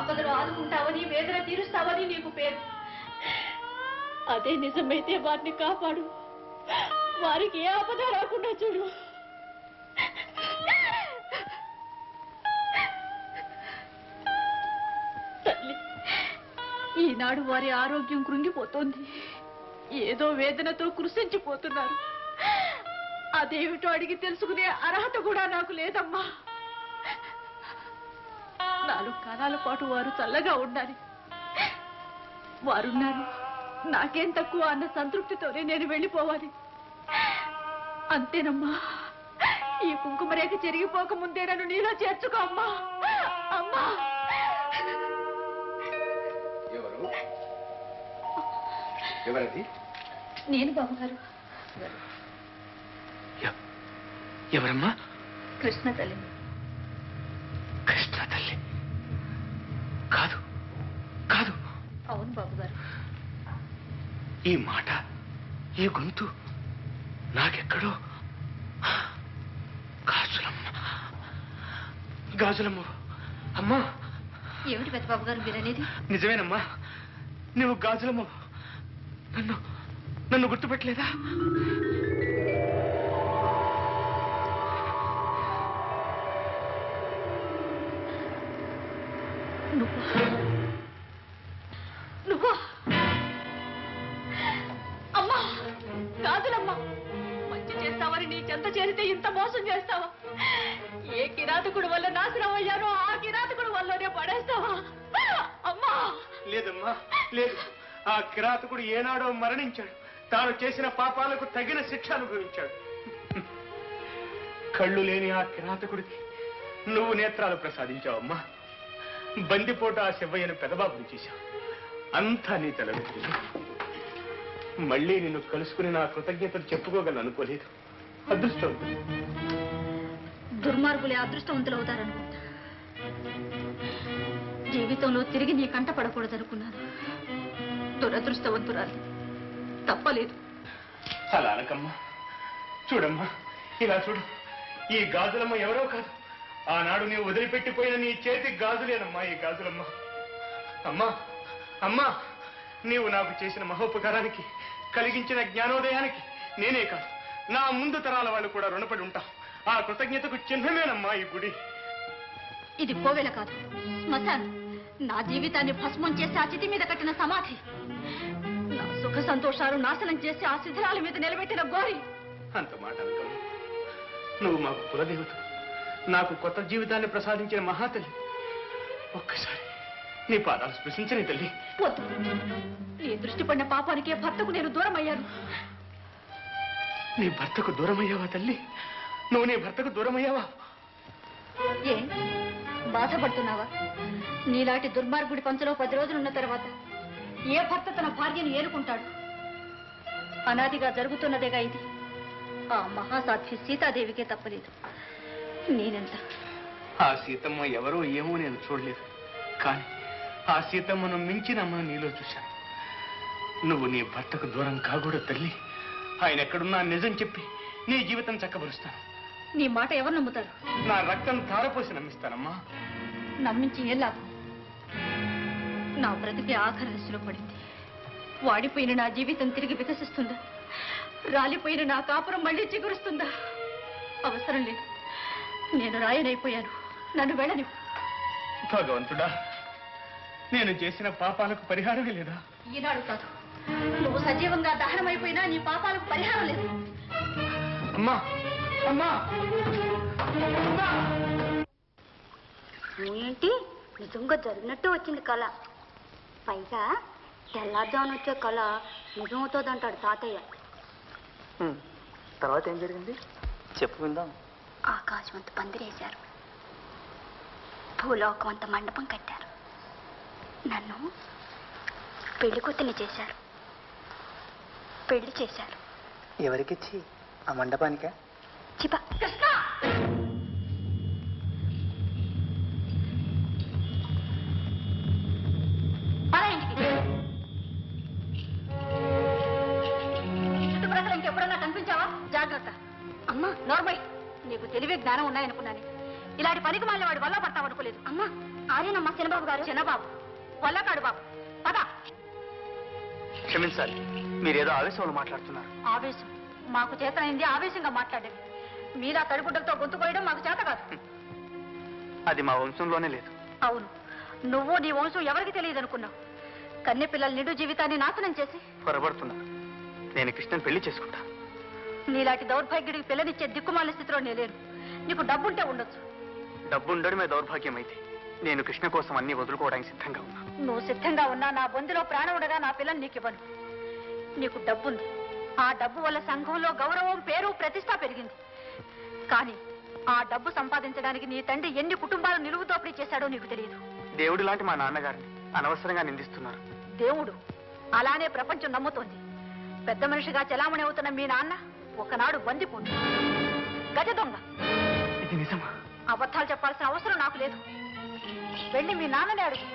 ఆపదలు ఆదుకుంటావని వేదన తీరుస్తావని నీకు పేరు. అదే నిజమైతే వారిని కాపాడు, వారికి ఏ ఆపద రాకుండా చూడు. తల్లి, ఈనాడు వారి ఆరోగ్యం కృంగిపోతోంది. ఏదో వేదనతో కృషించిపోతున్నారు. అదేమిటో అడిగి తెలుసుకునే అర్హత కూడా నాకు లేదమ్మా. 4 కాలాల పాటు వారు చల్లగా ఉండాలి. వారున్నారు, నాకేం తక్కువ అన్న సంతృప్తితోనే నేను వెళ్ళిపోవాలి. అంతేనమ్మా. ఈ కుంకుమరేఖ చెరిగిపోక ముందే నన్ను నీలో చేర్చుకో అమ్మా. అమ్మా, ఎవరది? నేను బాబుగారు. ఎవరమ్మా? కృష్ణ తల్లి. కృష్ణ తల్లి కాదు, కాదు. అవును బాబుగారు. ఈ మాట, ఈ గొంతు నాకెక్కడో. గాజులమ్మ, గాజులమ్మ. అమ్మా! ఏమిటి పెద్ద బాబు గారు మీరనేది? నిజమేనమ్మా, నువ్వు గాజులమ్మ. నన్ను గుర్తుపట్టలేదా? నువ్వా? అమ్మా, గాజులమ్మ. మంచి చేస్తావని నీ చెంత చేరితే ఇంత మోసం చేస్తావా? ఏ కిరాతకుడు వల్ల నాశనం అయ్యానో ఆ కిరాతకుడు వల్లనే పడేస్తావా? అమ్మా! లేదమ్మా, లేదు. ఆ కిరాతకుడు ఏనాడో మరణించాడు. తాను చేసిన పాపాలకు తగిన శిక్ష అనుభవించాడు. కళ్ళు లేని ఆ కిరాతకుడికి నువ్వు నేత్రాలు ప్రసాదించావమ్మా. బందిపోట ఆ శివయ్యను పెదబాబుని చేశావు. అంతా నీ తలవెత్తి. మళ్ళీ నిన్ను కలుసుకుని నా కృతజ్ఞతలు చెప్పుకోగలను అనుకోలేదు. అదృష్టం. దుర్మార్గులే అదృష్టవంతులు అవుతారనుకుంటా. జీవితంలో తిరిగి నీ కంట పడకూడదనుకున్నాను. దురదృష్టవంతురాలి. తప్పలేదు. అలా అనకమ్మా. చూడమ్మా, ఇలా చూడు. ఈ గాజులమ్మ ఎవరో కాదు, ఆనాడు నీవు వదిలిపెట్టిపోయిన నీ చేతి గాజులేనమ్మా ఈ గాజులమ్మ. అమ్మా, అమ్మా, నీవు నాకు చేసిన మహోపకారానికి, కలిగించిన జ్ఞానోదయానికి నేనే కాదు, నా ముందు తరాల వాళ్ళు కూడా రుణపడి ఉంటాం. ఆ కృతజ్ఞతకు చిహ్నమేనమ్మా ఈ గుడి. ఇది కోవెల కాదు, శ్మశానం. నా జీవితాన్ని భస్మం చేసి ఆ చితి మీద కట్టిన సమాధి. నా సుఖ సంతోషాలు నాశనం చేసి ఆ శిథిరాల మీద నిలబెట్టిన గోరి. అంత మాట అనకమ్మా. నువ్వు మాకు కులదేవత, నాకు కొత్త జీవితాన్ని ప్రసాదించిన మహాతల్లి. ఒక్కసారి నీ పాదాలు స్పృశించని తల్లి. వద్దు. నీ దృష్టి పడిన పాపానికే భర్తకు నేను దూరం అయ్యాను. నీ భర్తకు దూరమయ్యావా తల్లి? నువ్వు నీ భర్తకు దూరమయ్యావా? ఏ బాధపడుతున్నావా? నీలాంటి దుర్మార్గుడి పంచలో 10 రోజులున్న తర్వాత ఏ భర్త తన భార్యను ఏరుకుంటాడు? అనాదిగా జరుగుతున్నదేగా ఇది. ఆ మహాసాధ్వి సీతాదేవికే తప్పలేదు. నేనెంత? ఆ సీతమ్మ ఎవరో ఏమో నేను చూడలేదు, కానీ ఆ సీతమ్మను మించిన అమ్మను నీలో చూశాను. నువ్వు నీ భర్తకు దూరం కాకూడదు తల్లి. ఆయన ఎక్కడున్నా నిజం చెప్పి నీ జీవితం చక్కబరుస్తాను. నీ మాట ఎవరు నమ్ముతారు? నా రక్తం ధారపోసి నమ్మిస్తానమ్మా. నమ్మించి ఏం లాభం? నా బ్రతికి ఆఖరి దశలో పడింది. వాడిపోయిన నా జీవితం తిరిగి వికసిస్తుందా? రాలిపోయిన నా కాపురం మళ్ళీ చిగురుస్తుందా? అవసరం లేదు. నేను రాయనైపోయాను. నన్ను వెళ్ళని. భగవంతుడా, నేను చేసిన పాపాలకు పరిహారమే లేదా? ఈనాడు కాదు, నువ్వు సజీవంగా దహనమైపోయినా నీ పాపాలకు పరిహారం లేదు. అమ్మా, అమ్మా, ఏంటి నిజంగా జరిగినట్టు వచ్చింది కళ. పైగా తెల్లారుజామున వచ్చే కళ నిజమవుతుందంటాడు తాతయ్య. తర్వాత ఏం జరిగింది చెప్పు విందాం. ఆకాశం అంత పందిరేశారు, భూలోకం అంత మండపం కట్టారు, నన్ను పెళ్లి కూతుర్ని చేశారు, పెళ్లి చేశారు. ఎవరికిచ్చి? ఆ మండపానికా? చిప కృష్ణ, చుట్టుప్రక్కల ఇంకెప్పుడన్నా కనిపించావా? జాగ్రత్త. అమ్మా నోర్మై, నీకు తెలివే జ్ఞానం ఉన్నాయనుకున్నాను. ఇలాంటి పనికి మాలిన వాడి వల్ల పడతావు అనుకోలేదు. అమ్మా ఆరేనమ్మా చిన్నబాబు గారు. చిన్నబాబు వల్లకాడు బాబు పద. క్షమించాలి, మీరేదో ఆవేశంలో మాట్లాడుతున్నారు. ఆవేశం మాకు చేతనైంది, ఆవేశంగా మాట్లాడేది. మీలా తడిగుడ్డలతో గొంతు కోయడం మాకు చేత కాదు. అది మా వంశంలోనే లేదు. అవును, నువ్వు నీ వంశం ఎవరికి తెలియదు అనుకున్నావు. కన్నె పిల్లల నిండు జీవితాన్ని నాశనం చేసి పొరపడుతున్నారు. నేను కృష్ణని పెళ్లి చేసుకుంటా. నీలాంటి దౌర్భాగ్యుడికి పిల్లనిచ్చే దిక్కుమాల స్థితిలో నేలేను. నీకు డబ్బుంటే ఉండొచ్చు. డబ్బు ఉండడమే దౌర్భాగ్యం అయితే నేను కృష్ణ కోసం అన్ని వదులుకోవడానికి సిద్ధంగా ఉన్నా. నువ్వు సిద్ధంగా ఉన్నా నా బొందులో ప్రాణం ఉండగా నా పిల్లని నీకు ఇవ్వను. నీకు డబ్బుంది. ఆ డబ్బు వల్ల సంఘంలో గౌరవం, పేరు, ప్రతిష్ట పెరిగింది. కానీ ఆ డబ్బు సంపాదించడానికి నీ తండ్రి ఎన్ని కుటుంబాలు నిలువు దోపిడీ చేశాడో నీకు తెలియదు. దేవుడు లాంటి మా నాన్నగారిని అనవసరంగా నిందిస్తున్నారు. దేవుడు అలానే ప్రపంచం నమ్ముతోంది. పెద్ద మనిషిగా చలామణి అవుతున్న మీ నాన్న ఒకనాడు బందిపోండి, గజ దొంగ. ఇది నిజమా? అబద్ధాలు చెప్పాల్సిన అవసరం నాకు లేదు. వెళ్ళి మీ నాన్నని అడుగు.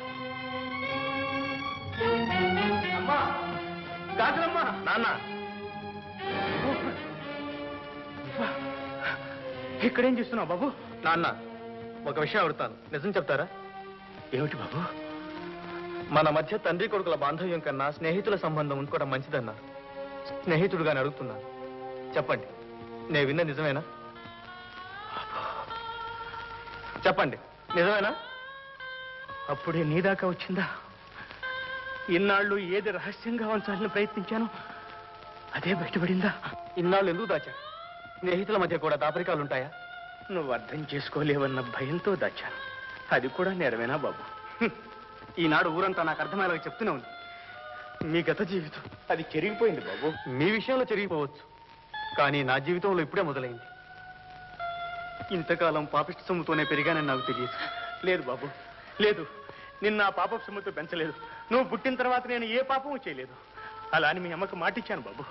అమ్మా, గాజులమ్మా, నాన్న, ఇక్కడేం చేస్తున్నావు బాబు? నాన్న, ఒక విషయం అడుగుతాను, నిజం చెప్తారా? ఏమిటి బాబు? మన మధ్య తండ్రి కొడుకుల బాంధవ్యం కన్నా స్నేహితుల సంబంధం ఉంచుకోవడం మంచిదన్నారు. స్నేహితుడుగాని అడుగుతున్నాను, చెప్పండి, నేను విన్న నిజమేనా? చెప్పండి, నిజమేనా? అప్పుడే నీ దాకా వచ్చిందా? ఇన్నాళ్ళు ఏది రహస్యంగా ఉంచాలని ప్రయత్నించాను, అదే బయటపడిందా? ఇన్నాళ్ళు ఎందుకు దాచా? స్నేహితుల మధ్య కూడా దాపరికాలు ఉంటాయా? నువ్వు అర్థం చేసుకోలేవన్న భయంతో దాచాను. అది కూడా నేరమేనా బాబు? ఈనాడు ఊరంతా నాకు అర్థమయ్యేలా చెప్తూనే ఉంది. మీ గత జీవితం అది చెరిగిపోయింది బాబు. మీ విషయంలో చెరిగిపోవచ్చు, కానీ నా జీవితంలో ఇప్పుడే మొదలైంది. ఇంతకాలం పాపిష్టి సొమ్ముతోనే పెరిగానని నాకు తెలియదు. లేదు బాబు, లేదు. నిన్న ఆ పాప సొమ్ముతో పెంచలేదు. నువ్వు పుట్టిన తర్వాత నేను ఏ పాపము చేయలేదు. అలా అని మీ అమ్మకు మాటిచ్చాను బాబు.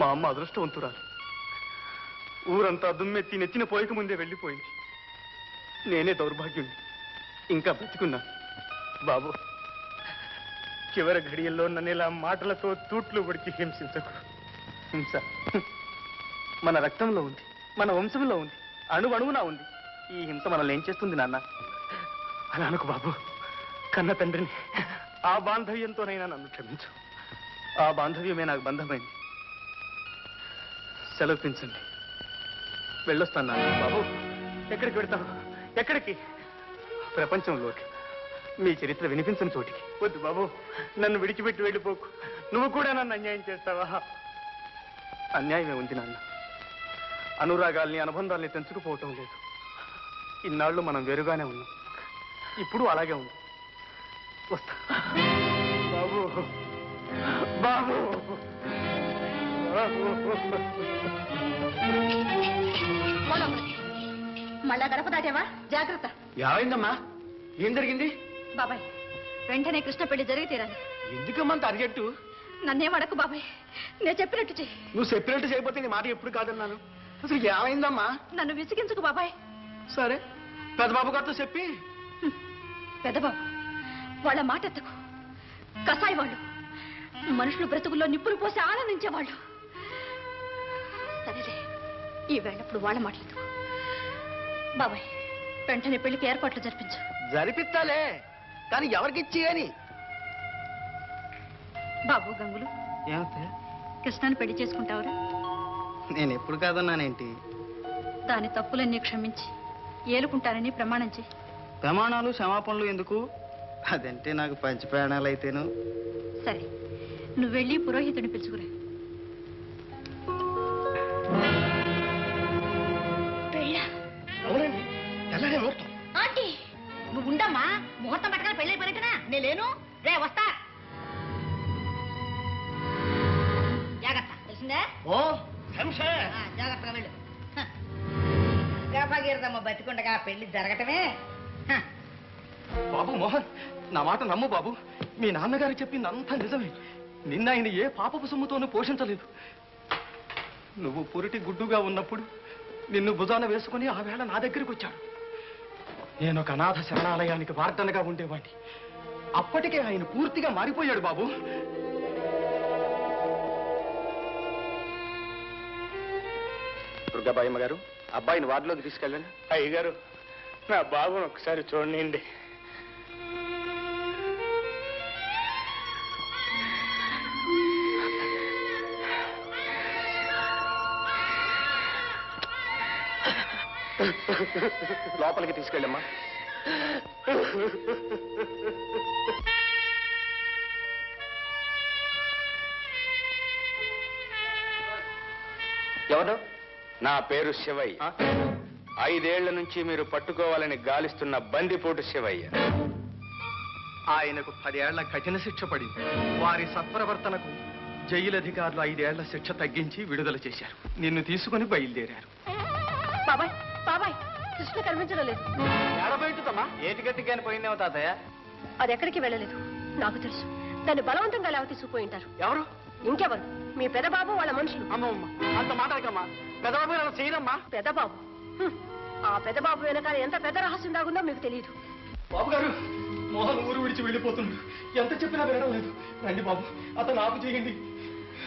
మా అమ్మ అదృష్టవంతురాలు. ఊరంతా దుమ్మెత్తి నెత్తిన పోయక ముందే వెళ్ళిపోయింది. నేనే దౌర్భాగ్యుణ్ణి, ఇంకా బ్రతికున్నా. బాబు, చివరి ఘడియల్లో నన్ను ఇలా మాటలతో తూట్లు పడిచి హింసించకు. హింస మన రక్తంలో ఉంది, మన వంశంలో ఉంది, అణువణువునా ఉంది. ఈ హింస మనల్ని ఏం చేస్తుంది నాన్న? అలా అనుకు బాబు. కన్న తండ్రిని ఆ బాంధవ్యంతోనైనా నన్ను క్షమించు. ఆ బాంధవ్యమే నాకు బంధమైంది. సెలవుపించండి, వెళ్ళొస్తాను నాన్న. బాబు, ఎక్కడికి వెళ్తావు? ఎక్కడికి? ప్రపంచంలోకి, మీ చరిత్ర వినిపించని చోటికి. వద్దు బాబు, నన్ను విడిచిపెట్టి వెళ్ళిపోకు. నువ్వు కూడా నన్ను అన్యాయం చేస్తావా? అన్యాయమే ఉంది నాన్న. అనురాగాల్ని, అనుబంధాల్ని తెంచుకుపోవటం లేదు. ఇన్నాళ్ళు మనం వేరుగానే ఉన్నాం, ఇప్పుడు అలాగే ఉంది. వస్తా. బాబు, బాబు, మళ్ళా గడప దాటావా? జాగ్రత్త. ఏమైందమ్మా? ఏం జరిగింది? బాబాయ్, వెంటనే కృష్ణ పెళ్లి జరిగి తీరాలి. ఎందుకమ్మంత అర్జెంటు? నన్నేం అడకు బాబాయ్, నేను చెప్పినట్టు చెయ్యి. నువ్వు చెప్పినట్టు చేయకపోతే నీ మాట ఎప్పుడు కాదన్నాను. అసలు ఏమైందమ్మా? నన్ను విసిగించుకు బాబాయ్. సరే, పెద్దబాబు గారితో చెప్పి. పెద్దబాబు, వాళ్ళ మాట ఎత్తకు. కసాయి వాళ్ళు, మనుషులు బ్రతుకుల్లో నిప్పులు పోసి ఆనందించేవాళ్ళు. సరేలే, ఈ వేళప్పుడు వాళ్ళ మాటలు. బాబాయ్, వెంటనే పెళ్లికి ఏర్పాట్లు జరిపించు. జరిపిస్తాలే, కానీ ఎవరికిచ్చి అని. బాబు గంగులు, ఏమిటి? కృష్ణాన్ని పెళ్లి చేసుకుంటావురా? నేను ఎప్పుడు కాదన్నానేంటి? దాని తప్పులన్నీ క్షమించి ఏలుకుంటానని ప్రమాణం చేయి. ప్రమాణాలు క్షమాపణలు ఎందుకు? అదంటే నాకు పంచి ప్రాణాలు అయితేను. సరే, నువ్వు వెళ్ళి పురోహితుడిని పిలుచుకురా. అవునండి, తెల్లనే ముహూర్తం. ఆంటీ, నువ్వు ఉండమ్మా. ముహూర్తం పట్టగా పెళ్ళి అయిపోయినట్టునా? నేను లేను. రే వస్తా. జాగ్రత్త, తెలిసిందే? ఓ శంషే. జాగ్రత్తగా వెళ్ళు. గర్భగీరదమ్మ బతికుండగా పెళ్లి జరగటమే. బాబు మోహన్, నా మాట నమ్ము బాబు. మీ నాన్నగారు చెప్పిందంతా నిజమే. నిన్న ఆయన ఏ పాపపు సొమ్ముతోనూ పోషించలేదు. నువ్వు పురిటి గుడ్డుగా ఉన్నప్పుడు నిన్ను భుజాన వేసుకుని ఆ వేళ నా దగ్గరికి వచ్చాడు. నేను ఒక అనాథ శరణాలయానికి వార్డనగా ఉండేవాడిని. అప్పటికే ఆయన పూర్తిగా మారిపోయాడు బాబు. దుర్గాబాయమ్మ గారు, అబ్బాయిని వార్డులోకి తీసుకెళ్ళండి. అయ్యగారు, నా బాబును ఒకసారి చూడండి. లోపలికి తీసుకెళ్ళమ్మా. ఎవరు? నా పేరు శివయ్య. 5 ఏళ్ల నుంచి మీరు పట్టుకోవాలని గాలిస్తున్న బందిపోటు శివయ్య. ఆయనకు 10 ఏళ్ల కఠిన శిక్ష పడింది. వారి సత్ప్రవర్తనకు జైలు అధికారులు 5 ఏళ్ల శిక్ష తగ్గించి విడుదల చేశారు. నిన్ను తీసుకుని బయలుదేరారు. బాబాయ్ బాబాయ్, కృష్ణ కనిపించడం లేదు. ఏడబోయిందమ్మా? ఏటి గట్టిగాని పోయిందేమో తాతయ్య. అది ఎక్కడికి వెళ్ళలేదు. నాకు తెలుసు. దాన్ని బలవంతంగా లేవ తీసుకుపోయి ఉంటారు. ఎవరు? ఇంకెవరు? మీ పెదబాబు వాళ్ళ మనుషులు. అమ్మమ్మ, అంత మాట్లాడకమ్మా. పెద్దబాబు అలా చేయదమ్మా. పెదబాబు? ఆ పెదబాబు వెనకాల ఎంత పెద్ద రహస్యం దాగుందో మీకు తెలియదు. బాబు గారు, మోహన్ ఊరు విడిచి వెళ్ళిపోతున్నాడు. ఎంత చెప్పినా వినడం లేదు. రండి బాబు, అతను ఆపు చేయండి.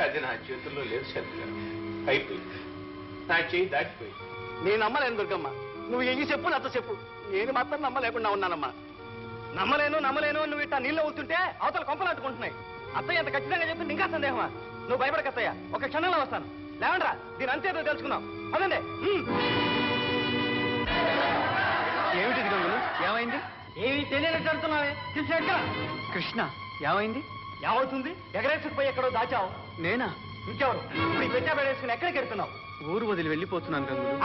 అది నా చేతుల్లో లేదు శంకర్. అయిపోయింది. నా చేయి దాటిపోయింది. నేను నమ్మలేను దుర్గమ్మ. నువ్వు ఎన్ని చెప్పు నాతో చెప్పు. నేను మాత్రం నమ్మలేకుండా ఉన్నానమ్మా. నమ్మలేను నువ్వు ఇట్టా నీళ్ళు అవుతుంటే అవతల కొంపలు అంటుకుంటున్నాయి. అత్తయ్య ఎంత ఖచ్చితంగా చెప్పింది ఇంకా సందేహమా? నువ్వు భయపడకత్తయ్య, ఒక క్షణంలో వస్తాను. లేవండ్రా, దీని అంతేదో తెలుసుకున్నావు. అదండి. ఏమిటిది గంగులు? ఏమైంది? ఏమి తెలియనట్టు అంటున్నావే. కృష్ణ ఏమైంది? ఏమవుతుంది? ఎగరేసుకుపోయి ఎక్కడో దాచావు. నేనా? ఇంకెవరు? ఇప్పుడు పెట్టా పెడేసుకుని ఎక్కడికి వెళ్తున్నావు? ఊరు వదిలి వెళ్ళిపోతున్నాను గంగులు.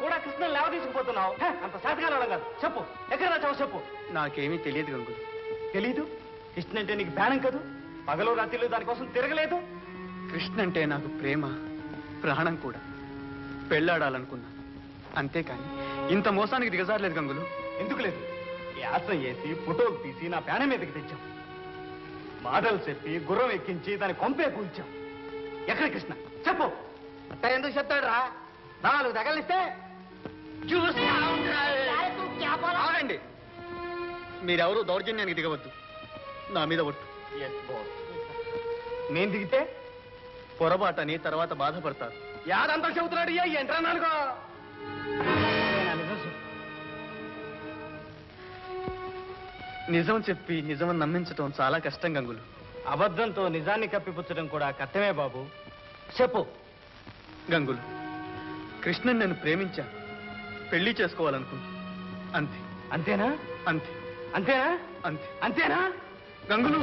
కూడా కృష్ణ లేవ తీసుకుపోతున్నావు. అంత శాతకాలం కాదు. చెప్పు, ఎక్కడ దాచావు చెప్పు. నాకేమీ తెలియదు గంగులు. తెలీదు? కృష్ణ అంటే నీకు ప్రాణం కదూ. పగలు రాత్రిలో దానికోసం తిరగలేదు. కృష్ణ అంటే నాకు ప్రేమ, ప్రాణం కూడా. పెళ్ళాడాలనుకున్నా, అంతేకాని ఇంత మోసానికి దిగజారలేదు గంగులు. ఎందుకు లేదు? యాసం వేసి ఫోటోలు తీసి నా ప్రాణం మీదకి తెచ్చాం. మాటలు చెప్పి గుర్రం ఎక్కించి దాని కొంపే కూల్చాం. ఎక్కడ కృష్ణ చెప్పు. అట్ట ఎందుకు చెప్తాడు రా? 4 తగలిస్తే ఆగండి. మీరెవరూ దౌర్జన్యానికి దిగవద్దు. నా మీద ఒట్టు. నేను దిగితే పొరపాటని తర్వాత బాధపడతారు. యాదంతా చెబుతున్నాడు. ఏంట్రా నాలుగో? నిజం చెప్పి నిజం నమ్మించటం చాలా కష్టం గంగులు. అబద్ధంతో నిజాన్ని కప్పిపుచ్చడం కూడా కష్టమే బాబు. చెప్పు. గంగులు, కృష్ణన్ నేను ప్రేమించాను, పెళ్లి చేసుకోవాలనుకున్నా. అంతే. అంతేనా? అంతే. అంతేనా? అంతే. అంతేనా? గంగులు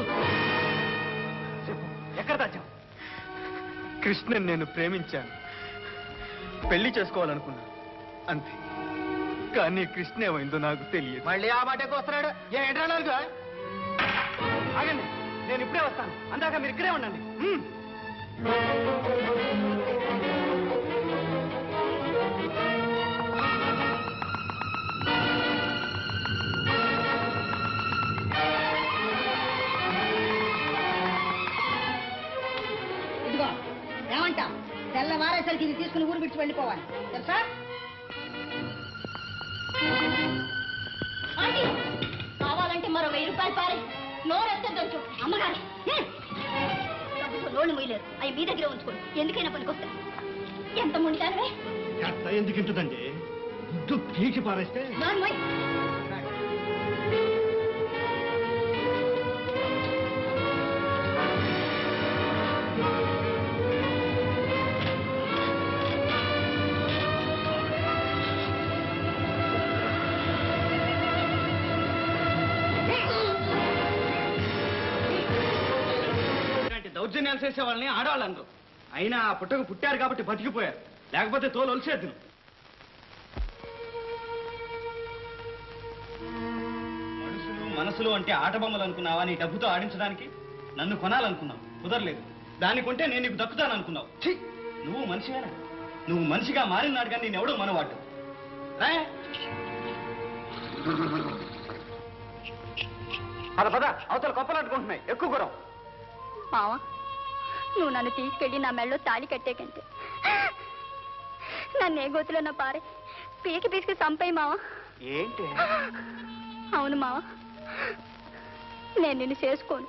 చెప్పు, ఎక్కడ దాచావు? కృష్ణన్ నేను ప్రేమించాను, పెళ్లి చేసుకోవాలనుకున్నా. అంతే. కానీ కృష్ణ ఏమైందో నాకు తెలియదు. మళ్ళీ ఆ మాటకు వస్తున్నాడు. ఏంటన్నాడు? ఆగండి, నేను ఇప్పుడే వస్తాను. అందాక మీరు ఇక్కడే ఉండండి. ఇదిగో ఏమంటా, తెల్లవారేసరికి ఇది తీసుకుని ఊరు విడిచి వెళ్ళిపోవాలి తెలుసా? కావాలంటే మరో 1000 రూపాయలు పారే. నోరెత్తే దొంచు అమ్మగారు. లోన్లు మొయ్యలేరు, అవి మీ దగ్గర ఉంచుకోండి. ఎందుకైనా పనికొస్తా. ఎంత ముంటారే ఎందుకు ఇంటుందండి? దుడ్డు పీకి పారేస్తే దౌర్జన్యాలు చేసే వాళ్ళని ఆడవాళ్ళు అందరూ. అయినా ఆ పుట్టకు పుట్టారు కాబట్టి బతికిపోయారు, లేకపోతే తోలు ఒలిసేద్దు. మనసులు అంటే ఆట బొమ్మలు అనుకున్నావా? నీ డబ్బుతో ఆడించడానికి నన్ను కొనాలనుకున్నావు, కుదరలేదు. దాన్ని కొంటే నేను నీకు దక్కుతాను అనుకున్నావు. నువ్వు మనిషివేనా? నువ్వు మనిషిగా మారిన నాడు కానీ నేను ఎవడో మనవాడు. పద అవతల కొప్పలు అట్టుకుంటున్నాయి. ఎక్కువ గురం. మావా, నువ్వు నన్ను తీసుకెళ్ళి నా మెళ్ళలో తాళి కట్టే కంటే నన్ను ఏ గోతులో నా పారే పీకి పీసుకు చంపేయి మావా. ఏంటి? అవును మావా, నేను నిన్ను చేసుకోను.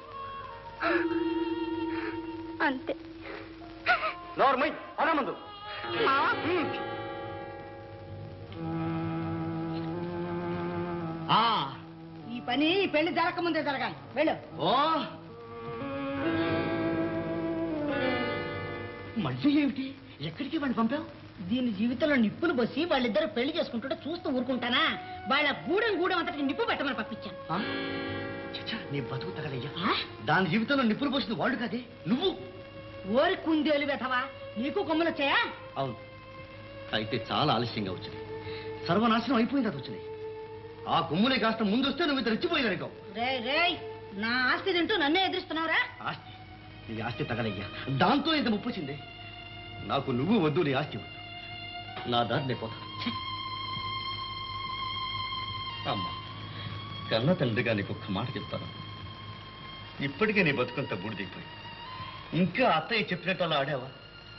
అంతే. నోర్మై అన ముందు. మావా, పని ఈ పెళ్లి జరగకముందే జరగాలి. వెళ్ళు. ఓ మళ్ళీ ఏమిటి? ఎక్కడికి వాడిని పంపావు? దీని జీవితంలో నిప్పులు బొసి వాళ్ళిద్దరు పెళ్లి చేసుకుంటుంటే చూస్తూ ఊరుకుంటానా? వాళ్ళ గూడెం అంతటి నిప్పు పెట్టమని పంపించాను. నీ బతుకు తగలయ్యా. దాని జీవితంలో నిప్పులు పోసింది వాళ్ళు కాదే, నువ్వు. ఓరి కుందేలు వెధవా, నీకు కొమ్ములు వచ్చాయా? అవును, అయితే చాలా ఆలస్యంగా వచ్చింది. సర్వనాశనం అయిపోయింది అది వచ్చింది. ఆ కొమ్ములే కాస్త ముందు వస్తే నువ్వు ఇద్దరు రెచ్చిపోయినారు. రేయ్, నా ఆస్తి తింటూ నన్నే ఎదురుస్తున్నావురా? ఆస్తి? నీ ఆస్తి తగలయ్యా, దాంతో ఇంత ముప్పు వచ్చింది. నాకు నువ్వు వద్దు, నీ ఆస్తి వద్దు. నా దారినే పోతా. అమ్మా, కన్న తండ్రిగా నీకు ఒక్క మాట చెప్తాను. ఇప్పటికే నీ బతుకంతా బూడిదైపోయి, ఇంకా అత్తయ్య చెప్పినట్టు అలా ఆడావా,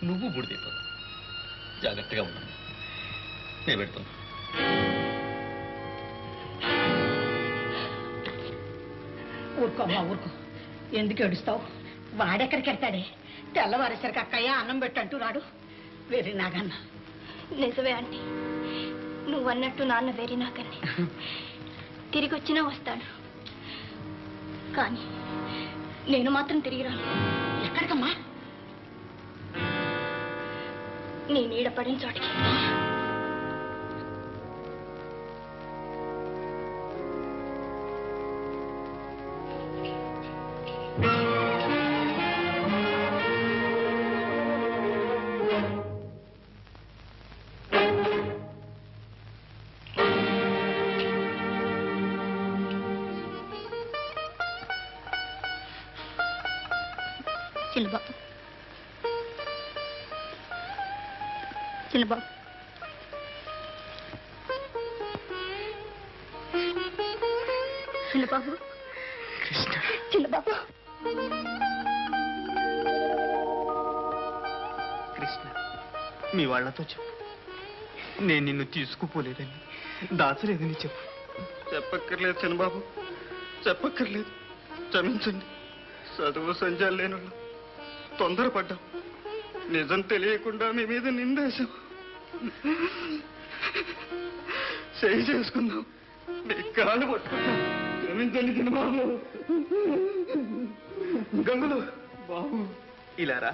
నువ్వు బూడిదైపోతావు. జాగ్రత్తగా ఉన్నాను, నేను పెడుతున్నా. ఊరుకోమ్మా ఊరుకో, ఎందుకు ఏడుస్తావు? వాడెక్కడికి వెళ్తాడే? తెల్లవారేసరికి అక్కయ్య అన్నం పెట్టంటూ రాడు. వేరే నాగన్న. నిజమే ఆంటీ, నువ్వన్నట్టు నాన్న వేరే నాగన్నే. తిరిగి వచ్చినా వస్తాడు, కానీ నేను మాత్రం తిరిగి రాను. ఎక్కడికమ్మా? నీ నీడ పడిన చోటికి. చిన్నబాబు, చిన్నబాబు, చిన్నబాబు, కృష్ణ, చిన్నబాబు. కృష్ణ, మీ వాళ్ళతో చెప్పు, నేను నిన్ను తీసుకుపోలేదని, దాచలేదని చెప్పు. చెప్పక్కర్లేదు చిన్నబాబు, చెప్పక్కర్లేదు. క్షమించండి, చదువు సంజాలు లేని వాళ్ళు తొందరపడ్డాం. నిజం తెలియకుండా మీ మీద నిందేశాం. చేయి చేసుకుందాం, మీ కాళ్ళు పట్టుకుందాం. క్షమించండి చిన్నబాబు. గంగులు బాబు, ఇలారా.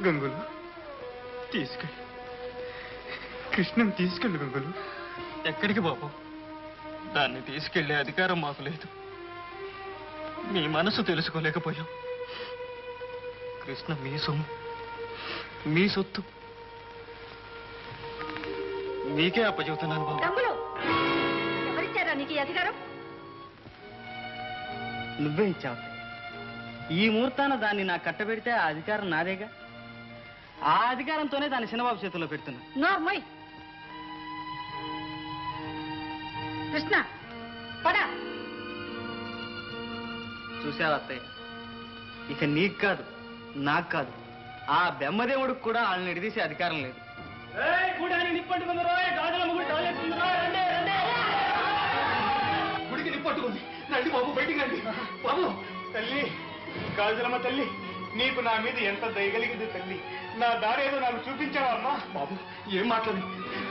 గంగులు, తీసుకెళ్ళి కృష్ణని తీసుకెళ్ళు. గంగులు, ఎక్కడికి బాబు? దాన్ని తీసుకెళ్లే అధికారం మాకు లేదు. మీ మనసు తెలుసుకోలేకపోయాం. కృష్ణ మీ సొమ్ము, మీ సొత్తు. మీకే అప్పచెబుతున్నాను బాబు. రంగులు, ఎవరిచ్చారా నీకు ఈ అధికారం? నువ్వే ఇచ్చావు. ఈ ముహూర్తాన దాన్ని నాకు కట్టబెడితే ఆ అధికారం నాదేగా. ఆ అధికారంతోనే దాన్ని చిన్నబాబు చేతుల్లో పెడుతున్నా. నోర్మోయ్. కృష్ణ, పడా. చూసావా అత్తయ్య, ఇక నీకు కాదు, నాకు కాదు, ఆ బెమ్మదేవుడికి కూడా వాళ్ళని ఎడిదీసే అధికారం లేదు. గుడికి నిప్పట్టుకుంది. రండి బాబు, బయటికి రండి బాబు. తల్లి గాజులమ్మ తల్లి, నీకు నా మీద ఎంత దయగలిగింది తల్లి. నా దారేదో నాకు చూపించావా అమ్మా? బాబు, ఏం మాట్లాడి?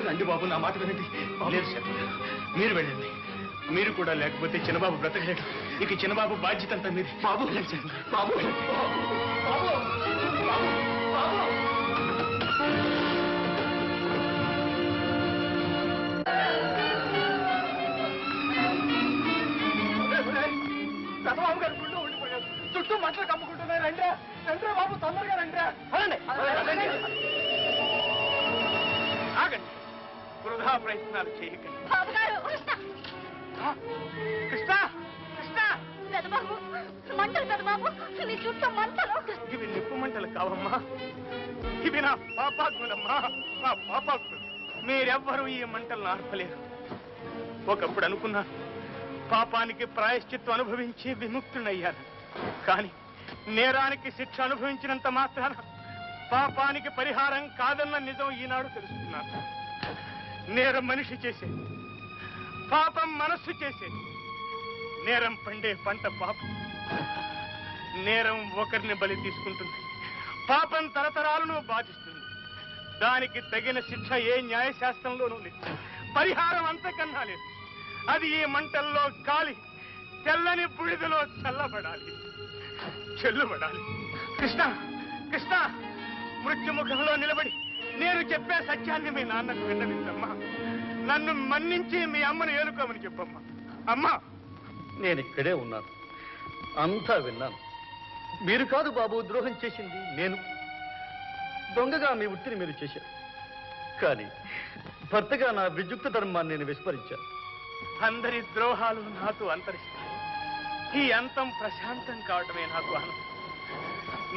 రండి బాబు, నా మాట వినండి. లేదు చెప్పండి, మీరు వెళ్ళండి. మీరు కూడా లేకపోతే చిన్నబాబు బ్రతకలేడు. ఇక చిన్నబాబు బాధ్యత అంతా మీది. బాబు బాబు బాబు చంద్రబాబు గారు గుండె ఉండిపోయారు. చుట్టూ మంటలు కమ్ముకుంటున్నారు. రండిరా రండిరా బాబు, తొందరగా రండిరా. ఆగండి, వృధా ప్రయత్నాలు చేయకండి. కృష్ణ, కృష్ణ, పెదబాబు, మంటలు పెదబాబు, నీ చుట్టూ మంటలు. ఇవి నిప్పు మంటలు కావమ్మా, ఇవి నా పాపాత్ములమ్మా, నా పాపాత్ములు. మీరెవ్వరూ ఈ మంటలను ఆర్పలేరు. ఒకప్పుడు అనుకున్నాను పాపానికి ప్రాయశ్చిత్వం అనుభవించి విముక్తునయ్యాను. కానీ నేరానికి శిక్ష అనుభవించినంత మాత్రాన పాపానికి పరిహారం కాదన్న నిజం ఈనాడు తెలుసుకున్నాను. నేరం మనిషి చేసేది, పాపం మనస్సు చేసేది. నేరం పండే పంట పాపం. నేరం ఒకరిని బలి తీసుకుంటుంది, పాపం తరతరాలను బాధిస్తుంది. దానికి తగిన శిక్ష ఏ న్యాయశాస్త్రంలోనూ లేదు. పరిహారం అంతకన్నా లేదు. అది ఈ మంటల్లో కాలి తెల్లని బుడిదలో చెల్లబడాలి, చెల్లుబడాలి. కృష్ణ కృష్ణ, మృత్యుముఖంలో నిలబడి నేను చెప్పే సత్యాన్ని మీ నాన్నకు విన్నవించమ్మా. నన్ను మన్నించి మీ అమ్మను ఏలుకోమని చెప్పమ్మా. అమ్మా, నేను ఇక్కడే ఉన్నాను, అంతా విన్నాను. మీరు కాదు బాబు ద్రోహం చేసింది, నేను. దొంగగా మీ వృత్తిని మీరు చేశారు, కానీ భర్తగా నా విద్యుక్త ధర్మాన్ని నేను విస్మరించాను. అందరి ద్రోహాలు నాతో అంతరిస్తాయి. ఈ అంతం ప్రశాంతం కావటమే నాకు ఆనందం.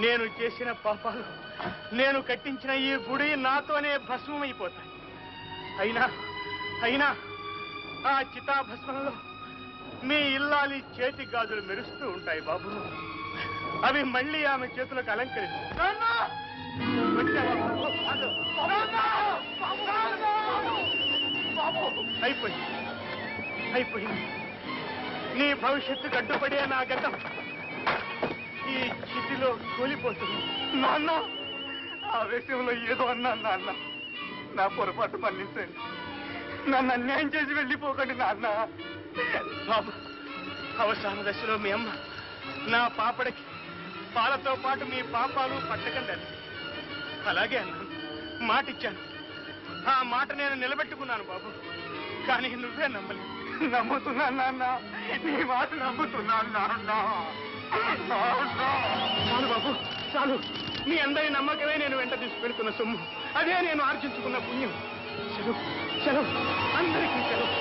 నేను చేసిన పాపాలు, నేను కట్టించిన ఈ గుడి నాతోనే భస్మమైపోతాయి. అయినా అయినా ఆ చితాభస్మంలో మీ ఇల్లాలి చేతి గాజులు మెరుస్తూ ఉంటాయి బాబు. అవి మళ్ళీ ఆమె చేతులకు అలంకరిస్తాయి. అయిపోయింది, అయిపోయింది. నీ భవిష్యత్తు గడ్డుపడే నా గతం ఈ చితిలో కూలిపోతుంది. నాన్న, ఆ విషయంలో ఏదో అన్నాను నాన్న. నా పొరపాటు మన్నించండి. నన్ను అన్యాయం చేసి వెళ్ళిపోకండి నాన్న. బాబు, అవసాన దశలో మీ అమ్మ నా పాపడికి పాలతో పాటు మీ పాపాలు పట్టకండి. అలాగే అన్నాను, మాటిచ్చాను. ఆ మాట నేను నిలబెట్టుకున్నాను బాబు. కానీ నువ్వే నమ్మలేదు. నమ్ముతున్నాను నాన్న, నీ మాట నమ్ముతున్నాను నాన్న. చాలు బాబు, చాలు. మీ అందరి నమ్మకమే నేను వెంట తీసుకెళ్తున్న సొమ్ము, అదే నేను ఆర్జించుకున్న పుణ్యం. సెలవు, సెలవు, అందరికీ సెలవు.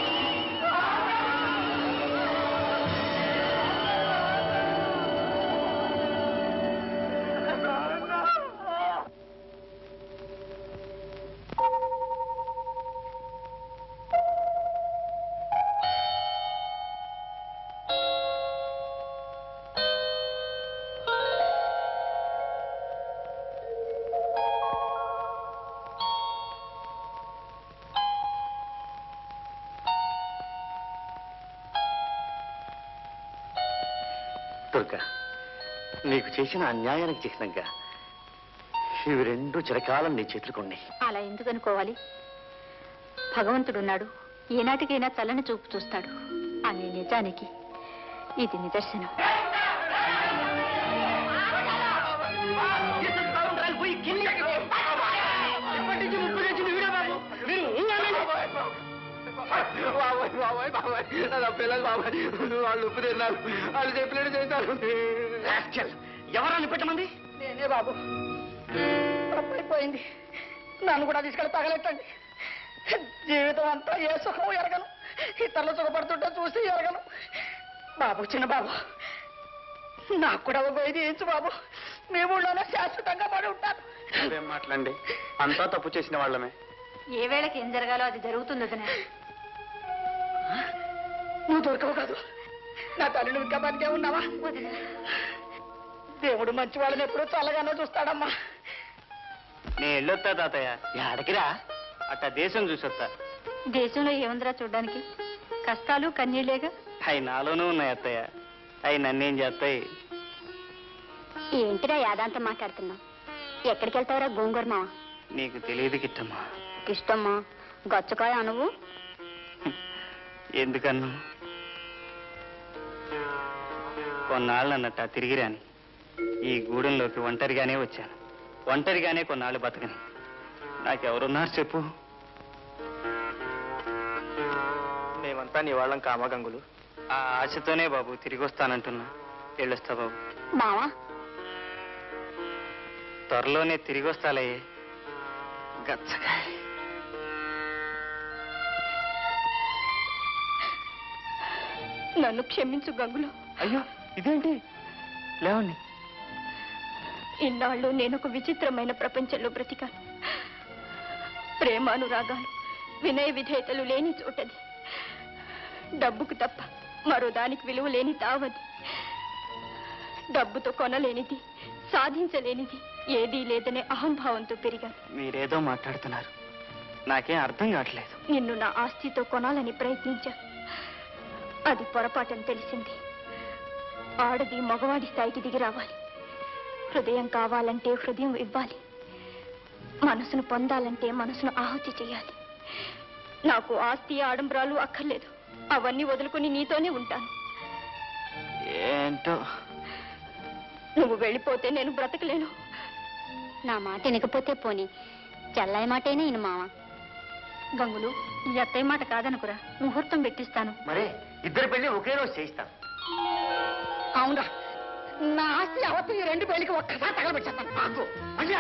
దుర్గా, నీకు చేసిన అన్యాయానికి చిహ్నంగా ఇవి రెండు చిరకాలం నీ చేతులుకున్నాయి. అలా ఎందుకు అనుకోవాలి? భగవంతుడున్నాడు, ఏనాటికైనా చల్లని చూపు చూస్తాడు అనే నిజానికి ఇది నిదర్శనం. పిల్లలు బాబాయ్, వాళ్ళు ఉప్పు తిన్నారు, వాళ్ళు చెప్పినట్టు చేశారు. ఎవరాన్ని పెట్టమంది? నేనే బాబు, తప్పైపోయింది. నన్ను కూడా తీసుకెళ్ళి తగలెట్టండి. జీవితం అంతా ఏ సుఖం ఎరగను, ఇతరులు సుఖపడుతుంటే చూసి ఎరగను. బాబు, చిన్న బాబు, నాకు కూడా ఒక ఇది ఏంచు బాబు. మీ ఊళ్ళోనే శాశ్వతంగా పడి ఉంటాను. అదేం మాట్లాడండి, అంతా తప్పు చేసిన వాళ్ళమే. ఏ వేళకి ఏం జరగాలో అది జరుగుతుంది వదినా. నువ్వు దొరకవు కాదు, నా తల్లి నువ్వు ఇంకా బతికే ఉన్నావా? వదినా, దేవుడు మంచి వాళ్ళని ఎప్పుడూ చల్లగానే చూస్తాడమ్మా. నేను వెళ్ళొస్తా తాతయ్య. ఎడకిరా? అట్టా దేశం చూసొస్తా. దేశంలో ఏముందిరా చూడ్డానికి? కష్టాలు కన్నీళ్లేగా. అవి నాలోనూ ఉన్నాయి అత్తయ్య, అవి నన్నేం చేస్తాయి? ఏంటిరా యాదాంతం మాట్లాడుతున్నావు? ఎక్కడికి వెళ్తావురా గోంగూర మావ? నీకు తెలియదు కిట్టమ్మా. ఇష్టమ్మా, గచ్చకాయ అనువు. ఎందుకన్నా? కొన్నాళ్ళు అన్నట్ట తిరిగి రాని ఈ గూడెంలోకి ఒంటరిగానే వచ్చాను. ఒంటరిగానే కొన్నాళ్ళు బతకని. నాకెవరున్నారు చెప్పు? మేమంతా నీ వాళ్ళం కామగంగులు. ఆ ఆశతోనే బాబు తిరిగి వస్తానంటున్నా. వెళ్ళొస్తా బాబు. మావా, త్వరలోనే తిరిగి వస్తాలే. గచ్చకాయ. నన్ను క్షమించు గంగులు. అయ్యో, ఇదేంటి? లేవండి. ఇన్నాళ్ళు నేను ఒక విచిత్రమైన ప్రపంచంలో బ్రతికాను. ప్రేమానురాగాలు, వినయ విధేయతలు లేని చోటది. డబ్బుకు తప్ప మరో దానికి విలువ లేని తావది. డబ్బుతో కొనలేనిది, సాధించలేనిది ఏదీ లేదనే అహంభావంతో పెరిగాను. మీరేదో మాట్లాడుతున్నారు, నాకేం అర్థం కావట్లేదు. నిన్ను నా ఆస్తితో కొనాలని ప్రయత్నించా. అది పొరపాటని తెలిసింది. ఆడది మగవాడి స్థాయికి దిగి రావాలి. హృదయం కావాలంటే హృదయం ఇవ్వాలి. మనసును పొందాలంటే మనసును ఆహుతి చేయాలి. నాకు ఆస్తి ఆడంబరాలు అక్కర్లేదు. అవన్నీ వదులుకుని నీతోనే ఉంటాను. ఏంటో నువ్వు వెళ్ళిపోతే నేను బ్రతకలేను. నా మాట వినకపోతే పోని, చెల్లాయి మాటైనా ఈయన మామ. గంగులు, ఈ అత్తయ్య మాట కాదనుకురా. ముహూర్తం పెట్టిస్తాను. మరే ఇద్దరు పెళ్లి ఒకే రోజు చేయిస్తాం. అవునా, నా ఆస్తి అవత్ ఈ 2 పెళ్లికి ఒక్కసారి తగలబెట్టేస్తాను. మళ్ళీ